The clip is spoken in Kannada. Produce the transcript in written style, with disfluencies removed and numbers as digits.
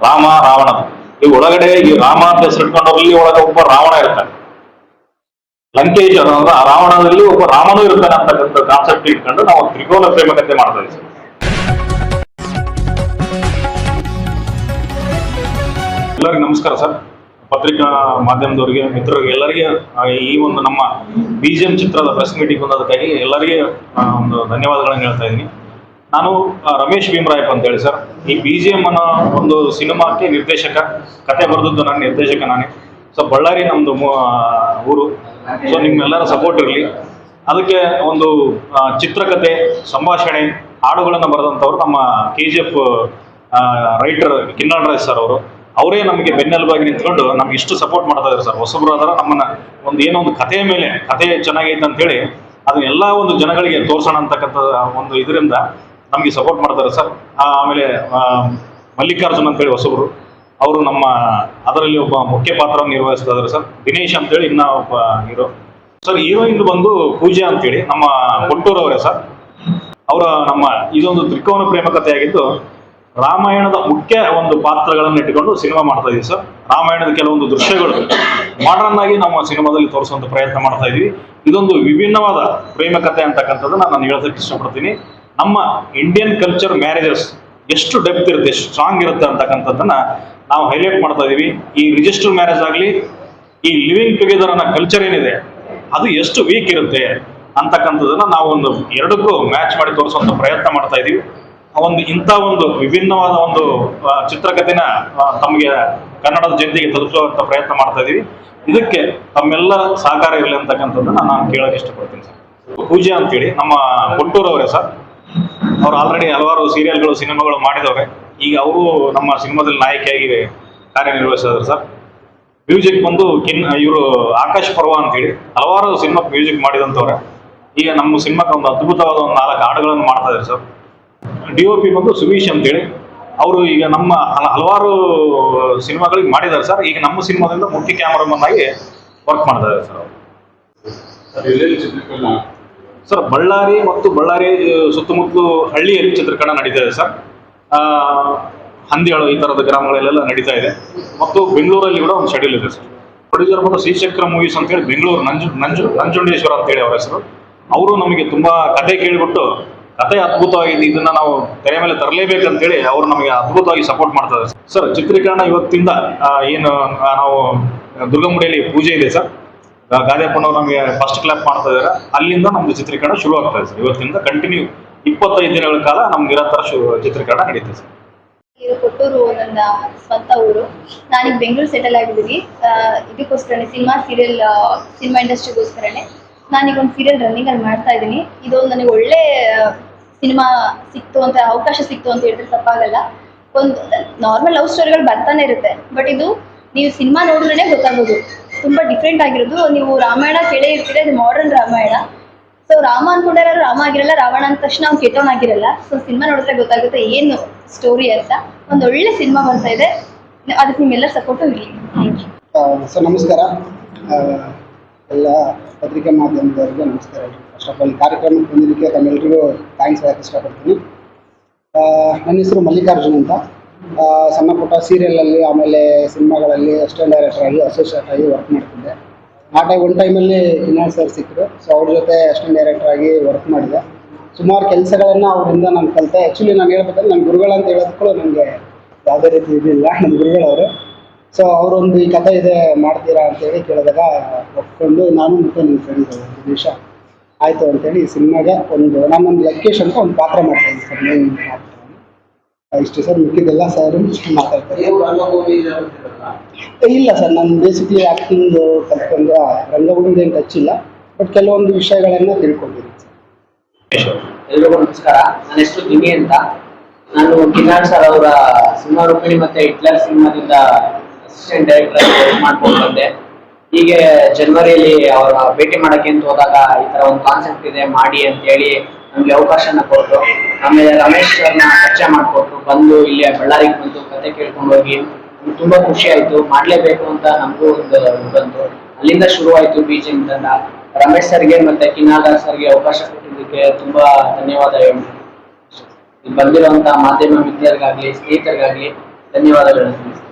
ರಾಮ ರಾವಣ ಈ ಒಳಗಡೆ ಈ ರಾಮ ಅಂತ ಹೆಸರಿಟ್ಕೊಂಡವ್ರಲ್ಲಿ ಒಳಗೆ ಒಬ್ಬ ರಾವಣ ಇರ್ತಾನೆ. ಲಂಕೇಶ್ ಅಂದ್ರೆ ಆ ರಾವಣದಲ್ಲಿ ಒಬ್ಬ ರಾಮನೂ ಇರ್ತಾನೆ ಅಂತಕ್ಕಂಥ ಕಾನ್ಸೆಪ್ಟ್ ಇಟ್ಕೊಂಡು ನಾವು ತ್ರಿಕೋನ ಪ್ರೇಮ ಕಥೆ ಮಾಡ್ತಾ ಇದ್ದೀವಿ. ಎಲ್ಲರಿಗೂ ನಮಸ್ಕಾರ ಸರ್. ಪತ್ರಿಕಾ ಮಾಧ್ಯಮದವರಿಗೆ, ಮಿತ್ರರಿಗೆ, ಎಲ್ಲರಿಗೆ ಈ ಒಂದು ನಮ್ಮ BGM ಚಿತ್ರದ ಪ್ರೆಸ್ ಮೀಟಿಂಗ್ ಬಂದದಕ್ಕಾಗಿ ಎಲ್ಲರಿಗೆ ಒಂದು ಧನ್ಯವಾದಗಳನ್ನು ಹೇಳ್ತಾ ಇದ್ದೀನಿ. ನಾನು ರಮೇಶ್ ಭೀಮರಾಯಪ್ಪ ಅಂತ ಹೇಳಿ ಸರ್. ಈ BGM ಅನ್ನೋ ಒಂದು ಸಿನಿಮಾಕ್ಕೆ ನಿರ್ದೇಶಕ, ಕತೆ ಬರೆದದ್ದು ನನ್ನ ನಿರ್ದೇಶಕ ನಾನೇ. ಸೊ ಬಳ್ಳಾರಿ ನಮ್ಮದು ಊರು. ಸೊ ನಿಮ್ಮೆಲ್ಲರ ಸಪೋರ್ಟ್ ಇರಲಿ. ಅದಕ್ಕೆ ಒಂದು ಚಿತ್ರಕಥೆ, ಸಂಭಾಷಣೆ, ಹಾಡುಗಳನ್ನು ಬರೆದಂಥವ್ರು ನಮ್ಮ KGF writer Kinnal Raj sir ಅವರು. ಅವರೇ ನಮಗೆ ಬೆನ್ನೆಲುಬಾಗಿ ನಿಂತ್ಕೊಂಡು ನಮ್ಗೆ ಇಷ್ಟು ಸಪೋರ್ಟ್ ಮಾಡ್ತಾ ಇದ್ದಾರೆ ಸರ್. ಹೊಸಬ್ರು ಆದ್ರೆ ನಮ್ಮನ್ನ ಏನೋ ಒಂದು ಕಥೆಯ ಮೇಲೆ ಕಥೆ ಚೆನ್ನಾಗೈತೆ ಅಂತೇಳಿ ಅದನ್ನೆಲ್ಲ ಒಂದು ಜನಗಳಿಗೆ ತೋರ್ಸೋಣ ಅಂತಕ್ಕಂಥ ಒಂದು ಇದರಿಂದ ನಮಗೆ ಸಪೋರ್ಟ್ ಮಾಡ್ತಾರೆ ಸರ್. ಆಮೇಲೆ ಮಲ್ಲಿಕಾರ್ಜುನ್ ಅಂತೇಳಿ ಹೊಸಬ್ರು, ಅವರು ನಮ್ಮ ಅದರಲ್ಲಿ ಒಬ್ಬ ಮುಖ್ಯ ಪಾತ್ರವನ್ನು ನಿರ್ವಹಿಸ್ತಾ ಇದ್ದಾರೆ ಸರ್. ದಿನೇಶ್ ಅಂತೇಳಿ ಇನ್ನ ಒಬ್ಬ ಹೀರೋ ಸರ್. ಹೀರೋಯಿನ್ ಬಂದು ಪೂಜಾ ಅಂತೇಳಿ ನಮ್ಮ ಕೊಟ್ಟೂರವರೇ ಸರ್. ಅವರ ನಮ್ಮ ಇದೊಂದು ತ್ರಿಕೋನ ಪ್ರೇಮ ಕಥೆಯಾಗಿದ್ದು ರಾಮಾಯಣದ ಮುಖ್ಯ ಒಂದು ಪಾತ್ರಗಳನ್ನು ಇಟ್ಟುಕೊಂಡು ಸಿನಿಮಾ ಮಾಡ್ತಾ ಇದೀವಿ ಸರ್. ರಾಮಾಯಣದ ಕೆಲವೊಂದು ದೃಶ್ಯಗಳು ಮಾಡರ್ನ್ ಆಗಿ ನಮ್ಮ ಸಿನಿಮಾದಲ್ಲಿ ತೋರಿಸುವಂತ ಪ್ರಯತ್ನ ಮಾಡ್ತಾ ಇದೀವಿ. ಇದೊಂದು ವಿಭಿನ್ನವಾದ ಪ್ರೇಮ ಕಥೆ ಅಂತಕ್ಕಂಥದ್ದನ್ನ ನಾನು ಹೇಳೋದಕ್ಕೆ ಇಷ್ಟಪಡ್ತೀನಿ. ನಮ್ಮ ಇಂಡಿಯನ್ ಕಲ್ಚರ್ ಮ್ಯಾರೇಜಸ್ ಎಷ್ಟು ಡೆಪ್ತ್ ಇರುತ್ತೆ, ಎಷ್ಟು ಸ್ಟ್ರಾಂಗ್ ಇರುತ್ತೆ ಅಂತಕ್ಕಂಥದ್ದನ್ನ ನಾವು ಹೈಲೈಟ್ ಮಾಡ್ತಾ ಇದೀವಿ. ಈ ರಿಜಿಸ್ಟರ್ ಮ್ಯಾರೇಜ್ ಆಗಲಿ, ಈ ಲಿವಿಂಗ್ ಟುಗೆದರ್ ಅನ್ನೋ ಕಲ್ಚರ್ ಏನಿದೆ ಅದು ಎಷ್ಟು ವೀಕ್ ಇರುತ್ತೆ ಅಂತಕ್ಕಂಥದ್ದನ್ನ ನಾವು ಒಂದು ಎರಡಕ್ಕೂ ಮ್ಯಾಚ್ ಮಾಡಿ ತೋರಿಸುವಂತ ಪ್ರಯತ್ನ ಮಾಡ್ತಾ ಇದೀವಿ. ಇಂಥ ಒಂದು ವಿಭಿನ್ನವಾದ ಒಂದು ಚಿತ್ರಕಥೆನ ತಮಗೆ ಕನ್ನಡದ ಜನತೆಗೆ ತಲುಪಿಸುವಂತ ಪ್ರಯತ್ನ ಮಾಡ್ತಾ ಇದೀವಿ. ಇದಕ್ಕೆ ತಮ್ಮೆಲ್ಲ ಸಹಕಾರ ಇರಲಿ ಅಂತಕ್ಕಂಥದ್ದನ್ನ ನಾನು ಕೇಳೋಕೆ ಇಷ್ಟಪಡ್ತೀನಿ ಸರ್. ಪೂಜಾ ಅಂತೇಳಿ ನಮ್ಮ ಕೊಟ್ಟೂರವರೇ ಸರ್. ಅವ್ರು ಆಲ್ರೆಡಿ ಹಲವಾರು ಸೀರಿಯಲ್ಗಳು, ಸಿನಿಮಾಗಳು ಮಾಡಿದವ್ರೆ. ಈಗ ಅವರು ನಮ್ಮ ಸಿನಿಮಾದಲ್ಲಿ ನಾಯಕಿಯಾಗಿ ಕಾರ್ಯನಿರ್ವಹಿಸಿದ್ರು ಸರ್. ಮ್ಯೂಸಿಕ್ ಬಂದು ಇವರು ಆಕಾಶ್ ಪರ್ವ ಅಂತೇಳಿ ಹಲವಾರು ಸಿನಿಮಾ ಮ್ಯೂಸಿಕ್ ಮಾಡಿದಂಥವ್ರೆ. ಈಗ ನಮ್ಮ ಸಿನಿಮಾಕ್ಕೆ ಒಂದು ಅದ್ಭುತವಾದ ಒಂದು 4 ಹಾಡುಗಳನ್ನು ಮಾಡ್ತಾ ಇದ್ದಾರೆ ಸರ್. DOP ಬಂದು ಸುಮೀಶ್ ಅಂತೇಳಿ ಅವರು ಈಗ ನಮ್ಮ ಹಲವಾರು ಸಿನಿಮಾಗಳಿಗೆ ಮಾಡಿದ್ದಾರೆ ಸರ್. ಈಗ ನಮ್ಮ ಸಿನಿಮಾದಿಂದ ಮುಖ್ಯ ಕ್ಯಾಮರಾಮನ್ ಆಗಿ ವರ್ಕ್ ಮಾಡ್ತಾ ಇದ್ದಾರೆ ಸರ್ ಅವರು. ಸರ್ ಬಳ್ಳಾರಿ ಮತ್ತು ಬಳ್ಳಾರಿ ಸುತ್ತಮುತ್ತಲು ಹಳ್ಳಿಯಲ್ಲಿ ಚಿತ್ರೀಕರಣ ನಡೀತಾ ಇದೆ ಸರ್. ಹಂದಿಯಾಳು ಈ ತರದ ಗ್ರಾಮಗಳಲ್ಲೆಲ್ಲ ನಡೀತಾ ಇದೆ. ಮತ್ತು ಬೆಂಗಳೂರಲ್ಲಿ ಕೂಡ ಒಂದು ಶೆಡ್ಯೂಲ್ ಇದೆ ಸರ್. ಪ್ರೊಡ್ಯೂಸರ್ ಬಂದು ಶ್ರೀಚಕ್ರ ಮೂವೀಸ್ ಅಂತೇಳಿ ಬೆಂಗಳೂರು ನಂಜುಂಡೇಶ್ವರ ಅಂತೇಳಿ ಅವರ ಹೆಸರು. ಅವರು ನಮಗೆ ತುಂಬಾ ಕತೆ ಕೇಳಿಬಿಟ್ಟು ಕತೆ ಅದ್ಭುತವಾಗಿದೆ, ಇದನ್ನ ನಾವು ತೆರೆ ಮೇಲೆ ತರಲೇಬೇಕಂತೇಳಿ ಅವರು ನಮಗೆ ಅದ್ಭುತವಾಗಿ ಸಪೋರ್ಟ್ ಮಾಡ್ತಾರೆ ಸರ್. ಚಿತ್ರೀಕರಣ ಇವತ್ತಿಂದ ಏನು ನಾವು ದುರ್ಗಮುಡಿಯಲ್ಲಿ ಪೂಜೆ ಇದೆ ಸರ್. ಗಾದ್ಯಪ್ಪನವ್ರು ನಮಗೆ ಫಸ್ಟ್ ಕ್ಲಾಪ್ ಮಾಡ್ತಾ ಇದ್ದಾರೆ. ಅಲ್ಲಿಂದ ನಮ್ದು ಚಿತ್ರೀಕರಣ ಶುರು ಆಗ್ತಾ ಇದೆ ಸರ್. ಇವತ್ತಿಂದ ಕಂಟಿನ್ಯೂ 25 ದಿನಗಳ ಕಾಲ ನಮ್ಗೆ ನಿರಂತರ ಚಿತ್ರೀಕರಣ ನಡೀತದೆ ಸರ್. ಕೊಟ್ಟೂರು ನನ್ನ ಸ್ವಂತ ಊರು. ನಾನೀಗ ಬೆಂಗಳೂರು ಸೆಟಲ್ ಆಗಿದ್ದೀನಿ. ಇದಕ್ಕೋಸ್ಕರನೇ ಸಿನಿಮಾ ಇಂಡಸ್ಟ್ರಿಗೋಸ್ಕರನೇ ನಾನೀಗ ಒಂದು ಸೀರಿಯಲ್ ರನ್ನಿಂಗ್ ಅಲ್ಲಿ ಮಾಡ್ತಾ ಇದ್ದೀನಿ. ಇದೊಂದು ನನಗೆ ಒಳ್ಳೆ ಸಿನಿಮಾ ಸಿಕ್ತು ಅಂತ, ಅವಕಾಶ ಸಿಕ್ತು ಅಂತ ಹೇಳಿದ್ರೆ ತಪ್ಪಾಗಲ್ಲ. ಒಂದು ನಾರ್ಮಲ್ ಲವ್ ಸ್ಟೋರಿಗಳು ಬರ್ತಾನೆ ಇರುತ್ತೆ, ಬಟ್ ಇದು ನೀವು ಸಿನಿಮಾ ನೋಡಿದ್ರೆ ಗೊತ್ತಾಗೋದು ತುಂಬಾ ಡಿಫ್ರೆಂಟ್ ಆಗಿರೋದು. ನೀವು ರಾಮಾಯಣ ಕೇಳೇ ಇರ್ತೀರ, ಇದು ಮಾಡರ್ನ್ ರಾಮಾಯಣ. ಸೊ ರಾಮ ಅನ್ಕೊಂಡ್ರೆ ರಾಮ ಆಗಿರಲ್ಲ, ರಾವಣ ಅಂದ ತಕ್ಷಣ ಅವ್ನು ಕೆಟ್ಟವನಾಗಿರಲ್ಲ. ಸೊ ಸಿನಿಮಾ ನೋಡಿದ್ರೆ ಗೊತ್ತಾಗುತ್ತೆ ಏನು ಸ್ಟೋರಿ ಅಂತ. ಒಂದು ಒಳ್ಳೆ ಸಿನಿಮಾ ಬರ್ತಾ ಇದೆ, ಅದಕ್ಕೆ ನಿಮ್ಮೆಲ್ಲರ ಸಪೋರ್ಟು ಇರಲಿ. Thank you sir. ನಮಸ್ಕಾರ ಎಲ್ಲ ಪತ್ರಿಕಾ ಮಾಧ್ಯಮದವರಿಗೆ ನಮಸ್ಕಾರ. ಫಸ್ಟ್ ಆಫ್ ಆಲ್ ಕಾರ್ಯಕ್ರಮಕ್ಕೆ ಬಂದಿದ್ದಕ್ಕೆ ತಮ್ಮೆಲ್ಲರಿಗೂ ಥ್ಯಾಂಕ್ಸ್ ಹೇಳಕ್ಕೆ ಇಷ್ಟಪಡ್ತೀನಿ. ನನ್ನ ಹೆಸರು ಮಲ್ಲಿಕಾರ್ಜುನ್ ಅಂತ. ಸಣ್ಣ ಪುಟ್ಟ ಸೀರಿಯಲಲ್ಲಿ, ಆಮೇಲೆ ಸಿನಿಮಾಗಳಲ್ಲಿ ಅಸಿಸ್ಟೆಂಟ್ ಡೈರೆಕ್ಟರ್ ಆಗಿ, ಅಸೋಸಿಯೇಟ್ ಆಗಿ ವರ್ಕ್ ಮಾಡ್ತಿದ್ದೆ. ಒಂದು ಟೈಮಲ್ಲಿ ಕಿನ್ನಾಳ್ ಸರ್ ಸಿಕ್ಕರು. ಸೊ ಅವ್ರ ಜೊತೆ ಅಸಿಸ್ಟೆಂಟ್ ಡೈರೆಕ್ಟರ್ ಆಗಿ ವರ್ಕ್ ಮಾಡಿದೆ. ಸುಮಾರು ಕೆಲಸಗಳನ್ನು ಅವರಿಂದ ನಾನು ಕಲಿತೆ. ಆ್ಯಕ್ಚುಲಿ ನಾನು ಹೇಳ್ಬೇಕಂದ್ರೆ ನನ್ನ ಗುರುಗಳಂತ ಹೇಳೋದಕ್ಕೂ ನನಗೆ ಯಾವುದೇ ರೀತಿ ಇರಲಿಲ್ಲ, ನನ್ನ ಗುರುಗಳವರು. ಸೊ ಅವರೊಂದು ಈ ಕಥೆ ಇದೆ ಮಾಡ್ತೀರಾ ಅಂತೇಳಿ ಕೇಳಿದಾಗ ಒಪ್ಕೊಂಡು ನಾನು ಮತ್ತು ನನ್ನ ಫ್ರೆಂಡ್ ದಿನೇಶ ಆಯಿತು ಅಂತೇಳಿ ಈ ಸಿನಿಮಾಗೆ ನಾನೊಂದು ಲಂಕೇಶ್ ಅಂತ ಒಂದು ಪಾತ್ರ ಮಾಡ್ತಾಯಿದ್ದೀನಿ ಸರ್. ಮೇನ್ ಪಾತ್ರ ಇಷ್ಟು ಸರ್. ಮಿಕ್ಕಿದ್ದೆಲ್ಲ ಸರ್ ಮಾತಾಡ್ತಾರೆ. ಇಲ್ಲ ಸರ್, ನಾನು ಬೇಸಿಕ್ಲಿ ಆ್ಯಕ್ಟಿಂಗ್ ಕಲ್ತ್ಕೊಂಡು ರಂಗಭೂಮಿದು ಏನು ಟಚ್ ಇಲ್ಲ, ಬಟ್ ಕೆಲವೊಂದು ವಿಷಯಗಳನ್ನು ತಿಳ್ಕೊಂಡಿದ್ದೀನಿ ಸರ್. ಎಲ್ರಿಗೂ ನಮಸ್ಕಾರ. ನನ್ನ ಹೆಸರು ದಿನಿ ಅಂತ. ನಾನು ಕಿನ್ನಾಳ್ ಸರ್ ಅವರ ಸಿನಿಮಾ ರೂಪಿಣಿ ಮತ್ತೆ ಹಿಟ್ಲರ್ ಸಿನಿಮಾದಿಂದ ಅಸಿಸ್ಟೆಂಟ್ ಡೈರೆಕ್ಟರ್ ವರ್ಕ್ ಮಾಡ್ಕೊಂಡು ಬಂದೆ. ಹೀಗೆ ಜನವರಿಯಲ್ಲಿ ಅವರ ಭೇಟಿ ಮಾಡಕ್ಕೆ ಅಂತ ಹೋದಾಗ ಈ ತರ ಒಂದು ಕಾನ್ಸೆಪ್ಟ್ ಇದೆ ಮಾಡಿ ಅಂತ ಹೇಳಿ ನಮ್ಗೆ ಅವಕಾಶನ ಕೊಟ್ಟರು. ಆಮೇಲೆ ರಮೇಶ್ ಸರ್ನ ಪರಿಚಯ ಮಾಡಿಕೊಟ್ರು. ಬಂದು ಇಲ್ಲಿ ಬಳ್ಳಾರಿಗೆ ಬಂದು ಕತೆ ಕೇಳ್ಕೊಂಡು ಹೋಗಿ ತುಂಬಾ ಖುಷಿ ಆಯ್ತು. ಮಾಡ್ಲೇಬೇಕು ಅಂತ ನಮಗೂ ಒಂದು ಬಂತು. ಅಲ್ಲಿಂದ ಶುರುವಾಯ್ತು BGM ತಂಡ. ರಮೇಶ್ ಸರ್ಗೆ ಮತ್ತೆ ಕಿನ್ನಾಳ್ ಸರ್ಗೆ ಅವಕಾಶ ಕೊಟ್ಟಿದ್ದಕ್ಕೆ ತುಂಬಾ ಧನ್ಯವಾದ ಹೇಳ್ತೀನಿ. ಬಂದಿರುವಂತಹ ಮಾಧ್ಯಮ ಮಿತ್ರರಿಗಾಗ್ಲಿ, ಸ್ನೇಹಿತರಿಗಾಗ್ಲಿ ಧನ್ಯವಾದಗಳನ್ನು ತಿಳಿಸ್ತೇನೆ.